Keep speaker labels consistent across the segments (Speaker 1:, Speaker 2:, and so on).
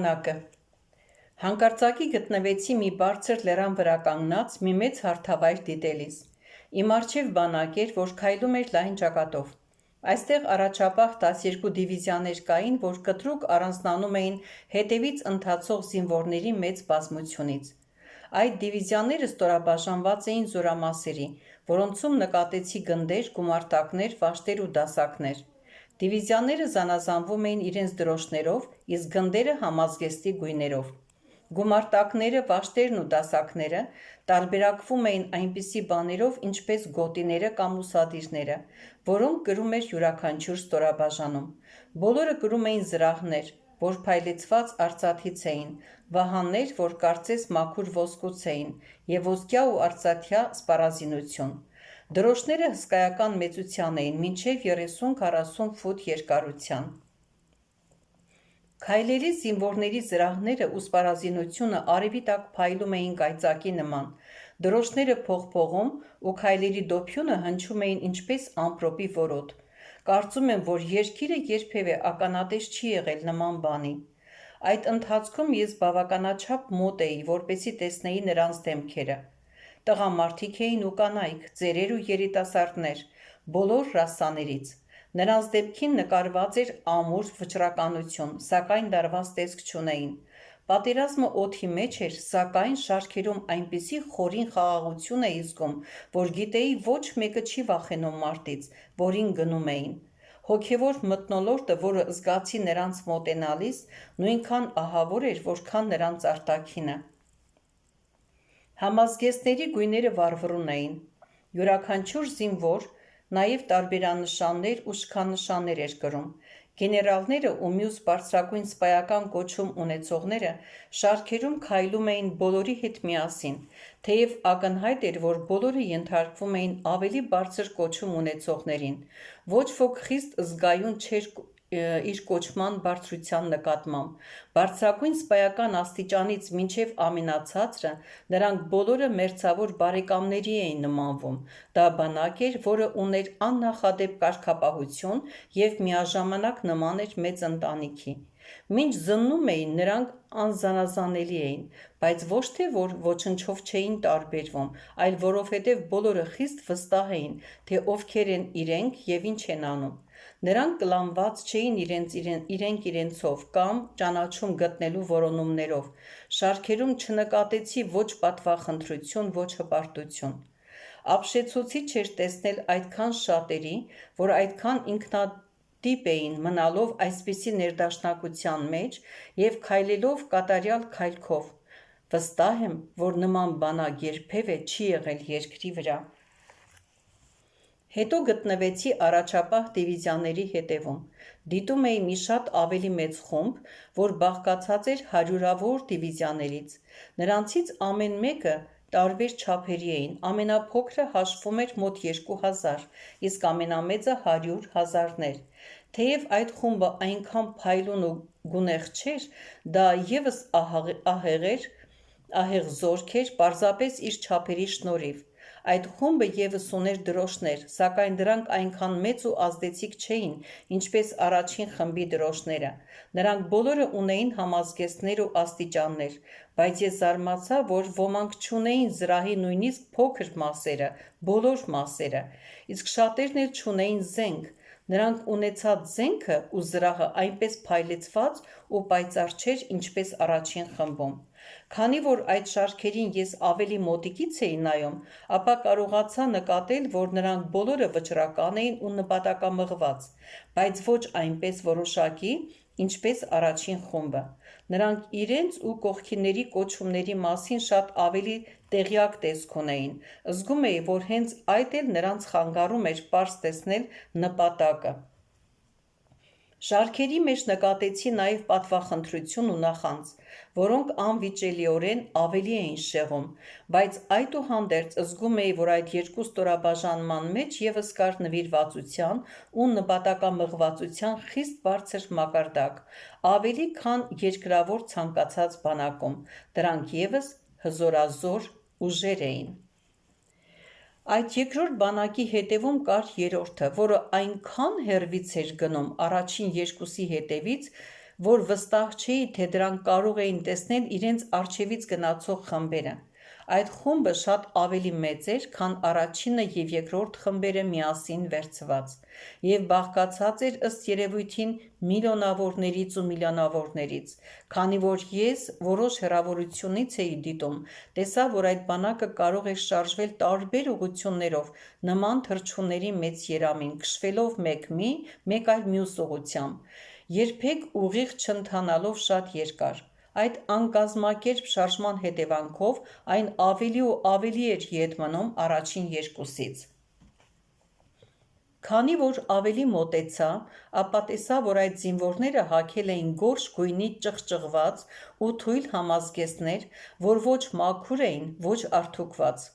Speaker 1: Բանակը Հանկարծակի գտնվեցի մի բարձր լեռան վրա կանգնած մի մեծ հարթավայր դիտելիս: Իմ առջև բանակ էր, որ քայլում էր լայն ճակատով: Այստեղ առաջապահ 12 դիվիզիաներ կային, որ կտրուկ առանձնանում էին հետևից ընթացող զինվորների մեծ բազմությունից: Այդ դիվիզիաները ստորաբաժանված էին զորամասերի, որոնցում նկատեցի գնդեր, գումարտակներ, վաշտեր ու դասակներ: Դիվիզիաները զանազանվում էին իրենց դրոշներով, իսկ գնդերը համազգեստի գույներով: Գումարտակները, վաշտերն ու դասակները տարբերակվում էին այնպիսի բաներով, ինչպես գոտիները կամ ուսադիրները, որոնք կրում էր յուրաքանչյուր ստորաբաժանում: Բոլորը կրում էին զրահներ, որ փայլեցված արծաթից էին, վահաններ, որ կարծես մաքուր ոսկուց էին, և ոսկյա ու արծաթյա սպառազինություն: Դրոշները հսկայական մեծության էին, մինչև 30-40 ֆուտ երկարության: Քայլելիս զինվորների զրահները ու սպառազինությունը արևի տակ փայլում էին կայծակի նման, դրոշները փողփողում ու քայլերի դոփյունը հնչում էին ինչպես ամպրոպի որոտ: Կարծում եմ, որ երկիրը երբևէ ականատես չի եղել նման բանի: Այդ ընթացքում ես բավականաչափ մոտ էի, որպեսզի տեսնեի նրանց դեմքերը: Տղամարդիկ էին ու կանայք, ծերեր ու երիտասարդներ, բոլոր ռասաներից: Նրանց դեմքին նկարված էր ամուր վճռականություն, սակայն լարված տեսք չունեին: Պատերազմը օդի մեջ էր, սակայն շարքերում այնպիսի խորին խաղաղություն էի զգում, որ գիտեի ոչ մեկը չի վախենում մարտից, որին գնում էին: Հոգևոր մթնոլորտը, որը զգացի նրանց մոտենալիս, նույնքան ահավոր էր, որքան նրանց արտաքինը: Համազգեստների գույները վառվռուն էին: Յուրաքանչյուր զինվոր նաև տարբերանշաններ ու շքանշաններ էր կրում: Գեներալները ու մյուս բարձրագույն սպայական կոչում ունեցողները շարքերում քայլում էին բոլորի հետ միասին, թեև ակնհայտ էր, որ բոլորը ենթարկվում էին ավելի բարձր կոչում ունեցողներին: Ոչ ոք խիստ զգայուն չէր իր կոչման բարձրության նկատմամբ: Բարձրագույն սպայական աստիճանից մինչև ամենացածրը նրանք բոլորը մերձավոր բարեկամների էին նմանվում: Դա բանակ էր, որը ուներ աննախադեպ կարգապահություն և միաժամանակ նման էր մեծ ընտանիքի: Մինչ զննում էին, նրանք անզանազանելի էին, բայց ոչ թե որ ոչնչով չէին տարբերվում, այլ որովհետև բոլորը խիստ վստահ էին, թե ովքեր են իրենք և ինչ են անում: Նրանք կլանված չէին իրենք իրենցով կամ ճանաչում գտնելու որոնումներով: Շարքերում չնկատեցի ոչ պատվախնդրություն, ոչ հպարտություն: Ապշեցուցիչ էր տեսնել այդքան շատերի, որ այդքան ինքնատիպ էին մնալով այսպիսի ներդաշնակության մեջ և քայլելով կատարյալ քայլքով: Վստահ եմ, որ նման բանակ երբևէ չի եղել երկրի վրա: Հետո գտնվեցի առաջապահ դիվիզիաների հետևում: Դիտում էի մի շատ ավելի մեծ խումբ, որ բաղկացած էր հարյուրավոր դիվիզիաներից: Նրանցից ամեն մեկը տարբեր չափերի էին: Ամենափոքրը հաշվում էր մոտ 2000, իսկ ամենամեծը 100 հազարներ: Թեև այդ խումբը այնքան փայլուն ու գունեղ չէր, դա ևս ահեղ զորք էր պարզապես իր չափերի շնորհիվ: Այդ խումբը ևս ուներ դրոշներ, սակայն դրանք այնքան մեծ ու ազդեցիկ չէին, ինչպես առաջին խմբի դրոշները: Նրանք բոլորը ունեին համազգեստներ ու աստիճաններ, բայց ես զարմացա, որ ոմանք չունեին զրահի նույնիսկ փոքր մասերը, բոլոր մասերը: Իսկ շատերն էլ չունեին զենք: Նրանց ունեցած զենքը ու զրահը այնպես փայլեցված ու պայծառ չէր, ինչպես առաջին խմբում: Քանի որ այդ շարքերին ես ավելի մոտիկից էի նայում, ապա կարողացա նկատել, որ նրանք բոլորը վճռական էին ու նպատակամղված, բայց ոչ այնպես որոշակի, ինչպես առաջին խումբը: Նրանք իրենց ու կողքինների կոչումների մասին շատ ավելի տեղյակ տեսք ունեին: Զգում էի, որ հենց այդ էլ նրանց խանգարում էր պարզ տեսնել նպատակը: Շարքերի մեջ նկատեցի նաև պատվախնդրություն ու նախանձ, որոնք անվիճելիորեն ավելի էին շեղում: Բայց այդուհանդերձ զգում էի, որ այդ երկու ստորաբաժանման մեջ ևս կար նվիրվածության ու նպատակամղվածության խիստ բարձր մակարդակ, ավելի քան երկրավոր ցանկացած բանակում: Դրանք ևս հզորազոր ուժեր էին: Այդ երկրորդ բանակի հետևում կար երրորդը, որը այնքան հեռվից էր գնում առաջին երկուսի հետևից, որ վստահ չէի, թե դրանք կարող էին տեսնել իրենց առջևից գնացող խմբերը։ Այդ խումբը շատ ավելի մեծ էր, քան առաջինը և երկրորդ խմբերը միասին վերցված, և բաղկացած էր ըստ երևույթին միլիոնավորներից ու միլիոնավորներից, քանի որ ես որոշ հեռավորությունից էի դիտում, տեսա, որ այդ բանակը կարող էր շարժվել տարբեր ուղղություններով նման թռչունների մեծ երամին, քշվելով մեկ մի, մեկ այլ մյուս ուղղությամբ, երբեք ուղիղ չընթանալով շատ երկար։ Այդ անկազմակերպ շարժման հետևանքով այն ավելի ու ավելի էր ետ մնում առաջին երկուսից։ Քանի որ ավելի մոտեցա, ապա տեսա, որ այդ զինվորները հագել էին գորշ գույնի ճղճղված ու թույլ համազգեստներ, որ ոչ մաքուր էին, ոչ արդուկված։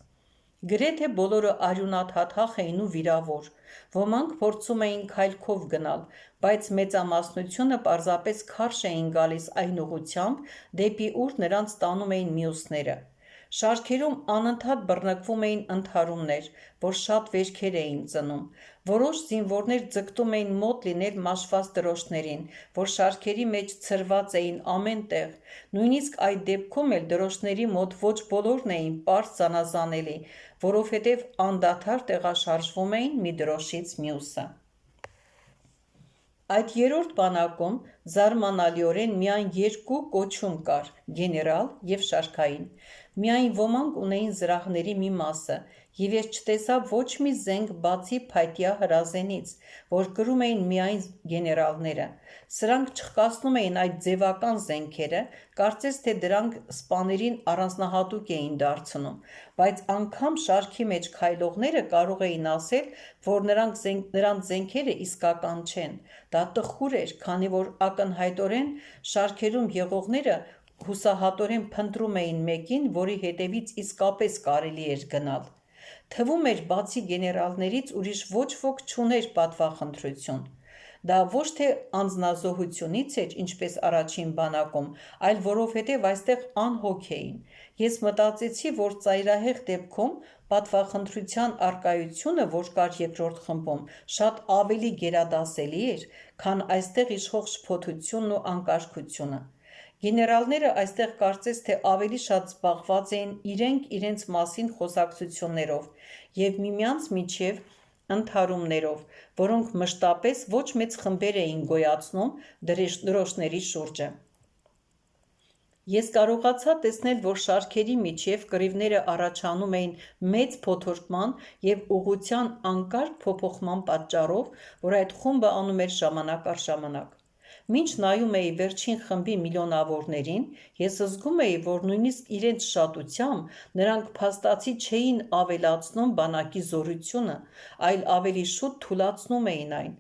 Speaker 1: Գրեթե բոլորը արյունաթաթախ էին ու վիրավոր, ոմանք փորձում էին քայլքով գնալ, բայց մեծամասնությունը պարզապես քարշ էին գալիս այն ուղղությամբ, դեպի ուր նրանց տանում էին մյուսները։ Շարքերում անընդհատ բռնկվում էին ընդհարումներ, որ շատ վերքեր էին ծնում։ Որոշ զինվորներ ձգտում էին մոտ լինել մաշված դրոշներին, որ շարքերի մեջ ցրված էին ամեն տեղ, նույնիսկ այդ դեպքում էլ դրոշների մոտ ոչ բոլորն էին պարզ զանազանելի, որովհետև անդադար տեղաշարժվում էին մի դրոշից մյուսը։ Այդ երրորդ բանակում զարմանալիորեն միայն երկու կոչում կար՝ գեներալ և շարքային։ Միայն ոմանք ունեին զրահների մի մասը, և ես չտեսա ոչ մի զենք բացի փայտյա հրազենից, որ կրում էին միայն գեներալները։ Սրանք չխկացնում էին այդ ձևական զենքերը, կարծես թե դրանք սպաներին առանձնահատուկ էին դարձնում, բայց անգամ շարքի մեջ քայլողները կարող էին ասել, որ նրանց զենքերը իսկական չեն։ Դա տխուր էր, քանի որ ակնհայտորեն շարքերում եղողները հուսահատորեն փնտրում էին մեկին, որի հետևից իսկապես կարելի էր գնալ։ Թվում էր, բացի գեներալներից ուրիշ ոչ ոք չուներ պատվախնդրություն։ Դա ոչ թե անձնազոհությունից էր, ինչպես առաջին բանակում, այլ որովհետև այստեղ անհոգ էին։ Ես մտածեցի, որ ծայրահեղ դեպքում պատվախնդրության առկայությունը, որ կար երկրորդ խմբում, շատ ավելի գերադասելի էր, քան այստեղ իշխող շփոթությունն ու անկարգությունը։ Գեներալները այստեղ կարծես թե ավելի շատ զբաղված էին իրենք իրենց մասին խոսակցություններով և միմյանց միջև ընդհարումներով, որոնք մշտապես ոչ մեծ խմբեր էին գոյացնում դրոշների շուրջը։ Ես կարողացա տեսնել, որ շարքերի միջև կռիվները առաջանում էին մեծ փոթորկման և ուղղության անկարգ փոփոխման պատճառով, որ այդ խումբը անում էր ժամանակ առ ժամանակ։ Մինչ նայում էի վերջին խմբի միլիոնավորներին, ես զգում էի, որ նույնիսկ իրենց շատությամբ նրանք փաստացի չէին ավելացնում բանակի զորությունը, այլ ավելի շուտ թուլացնում էին այն։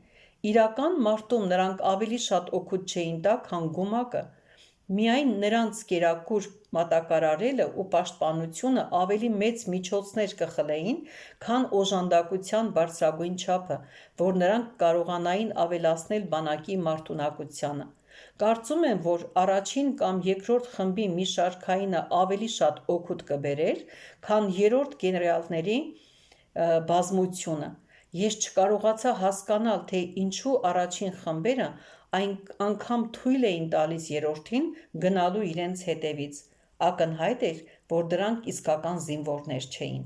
Speaker 1: Իրական մարտում նրանք ավելի շատ օգուտ չէին տա, քան գումակը։ Միայն նրանց կերակուր մատակարարելը ու պաշտպանությունը ավելի մեծ միջոցներ կխլեին, քան օժանդակության բարձրագույն չափը, որ նրանք կարողանային ավելացնել բանակի մարտունակությանը։ Կարծում եմ, որ առաջին կամ երկրորդ խմբի մի շարքայինը ավելի շատ օգուտ կբերեր, քան երրորդ գեներալների բազմությունը։ Ես չկարողացա հասկանալ, թե ինչու առաջին խմբերը անգամ թույլ էին տալիս երրորդին գնալու իրենց հետևից։ Ակնհայտ էր, որ դրանք իսկական զինվորներ չէին։